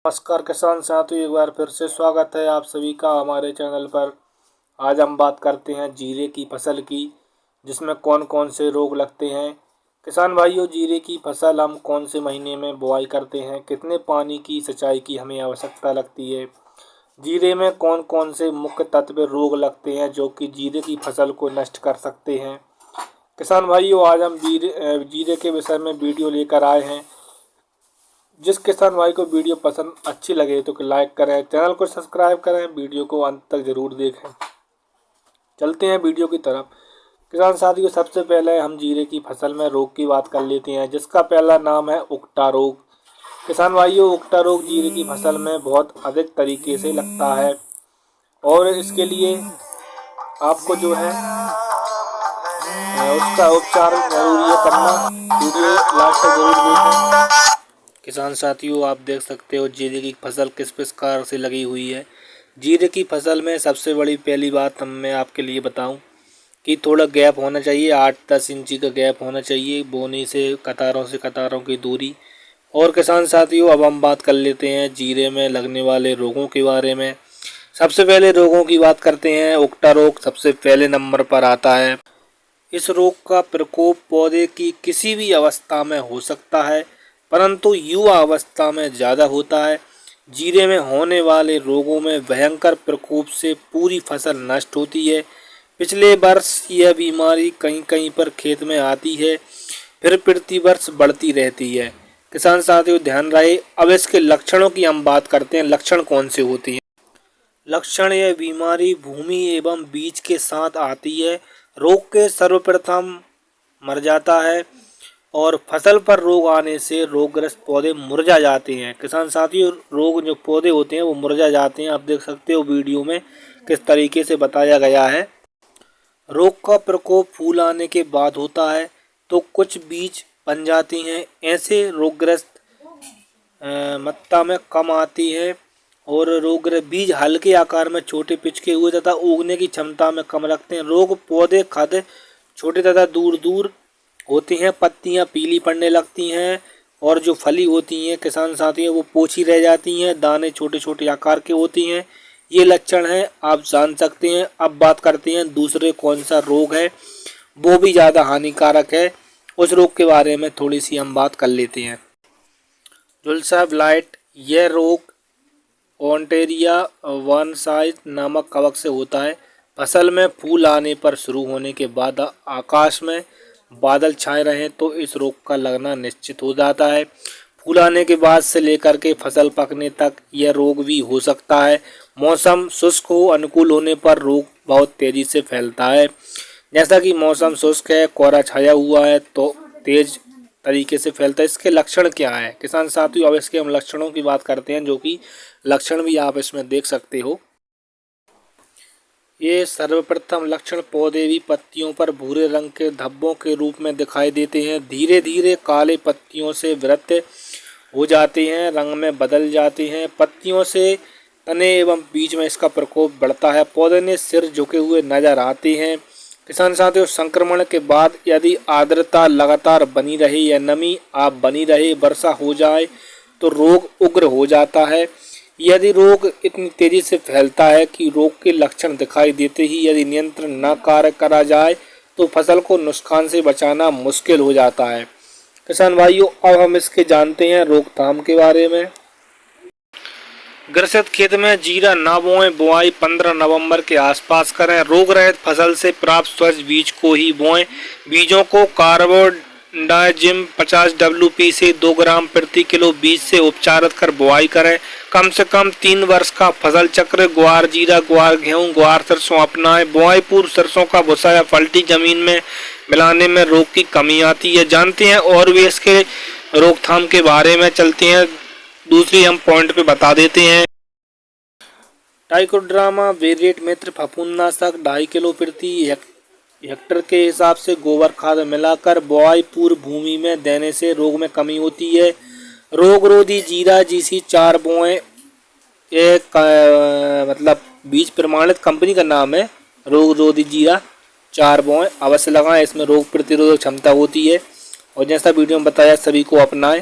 नमस्कार किसान साथियों, एक बार फिर से स्वागत है आप सभी का हमारे चैनल पर। आज हम बात करते हैं जीरे की फसल की, जिसमें कौन कौन से रोग लगते हैं। किसान भाइयों, जीरे की फसल हम कौन से महीने में बुआई करते हैं, कितने पानी की सिंचाई की हमें आवश्यकता लगती है, जीरे में कौन कौन से मुख्य तत्व रोग लगते हैं जो कि जीरे की फसल को नष्ट कर सकते हैं। किसान भाइयों, आज हम जीरे के विषय में वीडियो लेकर आए हैं। जिस किसान भाई को वीडियो पसंद अच्छी लगे तो लाइक करें, चैनल को सब्सक्राइब करें, वीडियो को अंत तक ज़रूर देखें। चलते हैं वीडियो की तरफ। किसान साथियों, सबसे पहले हम जीरे की फसल में रोग की बात कर लेते हैं, जिसका पहला नाम है उकटा रोग। किसान भाइयों, उकटा रोग जीरे की फसल में बहुत अधिक तरीके से लगता है और इसके लिए आपको जो है उसका उपचार जरूरी है करना। वीडियो लास्ट तक जरूर देखें। किसान साथियों, आप देख सकते हो जीरे की फसल किस प्रकार से लगी हुई है। जीरे की फसल में सबसे बड़ी पहली बात मैं आपके लिए बताऊं कि थोड़ा गैप होना चाहिए, 8-10 इंची का गैप होना चाहिए बोनी से कतारों की दूरी। और किसान साथियों, अब हम बात कर लेते हैं जीरे में लगने वाले रोगों के बारे में। सबसे पहले रोगों की बात करते हैं। उकटा रोग सबसे पहले नंबर पर आता है। इस रोग का प्रकोप पौधे की किसी भी अवस्था में हो सकता है, परंतु युवा अवस्था में ज़्यादा होता है। जीरे में होने वाले रोगों में भयंकर प्रकोप से पूरी फसल नष्ट होती है। पिछले वर्ष यह बीमारी कहीं कहीं पर खेत में आती है, फिर प्रति वर्ष बढ़ती रहती है। किसान साथियों, ध्यान रहे। अब इसके लक्षणों की हम बात करते हैं। लक्षण कौन से होते हैं। लक्षण: यह बीमारी भूमि एवं बीज के साथ आती है। रोग के सर्वप्रथम मर जाता है और फसल पर रोग आने से रोगग्रस्त पौधे मुरझा जाते हैं। किसान साथियों, रोग जो पौधे होते हैं वो मुरझा जाते हैं। आप देख सकते हो वीडियो में किस तरीके से बताया गया है। रोग का प्रकोप फूल आने के बाद होता है तो कुछ बीज बन जाती हैं। ऐसे रोगग्रस्त मात्रा में कम आती है और रोगग्रस्त बीज हल्के आकार में छोटे पिचके हुए तथा उगने की क्षमता में कम रखते हैं। रोग पौधे खाते छोटे तथा दूर दूर होती हैं। पत्तियां पीली पड़ने लगती हैं और जो फली होती हैं किसान साथियों वो पोछी रह जाती हैं। दाने छोटे छोटे आकार के होती हैं। ये लक्षण हैं, आप जान सकते हैं। अब बात करते हैं दूसरे कौन सा रोग है, वो भी ज़्यादा हानिकारक है। उस रोग के बारे में थोड़ी सी हम बात कर लेते हैं। झुलसा ब्लाइट। यह रोग ऑन्टेरिया वानसाइट नामक कवक से होता है। फसल में फूल आने पर शुरू होने के बाद आकाश में बादल छाए रहें तो इस रोग का लगना निश्चित हो जाता है। फूल आने के बाद से लेकर के फसल पकने तक यह रोग भी हो सकता है। मौसम शुष्क हो, अनुकूल होने पर रोग बहुत तेजी से फैलता है। जैसा कि मौसम शुष्क है, कोहरा छाया हुआ है तो तेज तरीके से फैलता है। इसके लक्षण क्या है किसान साथियों? अब इसके हम लक्षणों की बात करते हैं, जो कि लक्षण भी आप इसमें देख सकते हो। ये सर्वप्रथम लक्षण पौधे भी पत्तियों पर भूरे रंग के धब्बों के रूप में दिखाई देते हैं। धीरे धीरे काले पत्तियों से वृत हो जाते हैं, रंग में बदल जाते हैं। पत्तियों से तने एवं बीज में इसका प्रकोप बढ़ता है। पौधे ने सिर झुके हुए नजर आते हैं। किसान साथियों, संक्रमण के बाद यदि आर्द्रता लगातार बनी रहे या नमी आप बनी रहे, वर्षा हो जाए तो रोग उग्र हो जाता है। यदि रोग इतनी तेजी से फैलता है कि रोग के लक्षण दिखाई देते ही यदि नियंत्रण न कार्य करा जाए तो फसल को नुकसान से बचाना मुश्किल हो जाता है। किसान भाइयों, अब हम इसके जानते हैं रोकथाम के बारे में। ग्रसित खेत में जीरा न बोएं। बुआई 15 नवंबर के आसपास करें। रोग रहित फसल से प्राप्त स्वच्छ बीज को ही बोएं। बीजों को कार्बोडाजिम 50 WP से 2 ग्राम प्रति किलो बीज से उपचारित कर बुआई करें। कम से कम 3 वर्ष का फसल चक्र ग्वार जीरा, ग्वार गेहूं, ग्वार सरसों अपनाएं। बुआई पूर्व सरसों का भुसा या पलटी जमीन में मिलाने में रोग की कमी आती है। जानते हैं और भी इसके रोकथाम के बारे में। चलते हैं दूसरी हम पॉइंट पे बता देते हैं। ट्राइकोड्रामा वेरिएट मित्र फफूंदनाशक 2.5 किलो प्रति हेक्टर के हिसाब से गोबर खाद मिलाकर बुआई पूर्व भूमि में देने से रोग में कमी होती है। रोगरोधी जीरा GC 4 बोएं। एक मतलब बीज प्रमाणित कंपनी का नाम है। रोगरोधी जीरा 4 बोएं, अवश्य लगाएं। इसमें रोग प्रतिरोधक क्षमता होती है और जैसा वीडियो में बताया सभी को अपनाएं।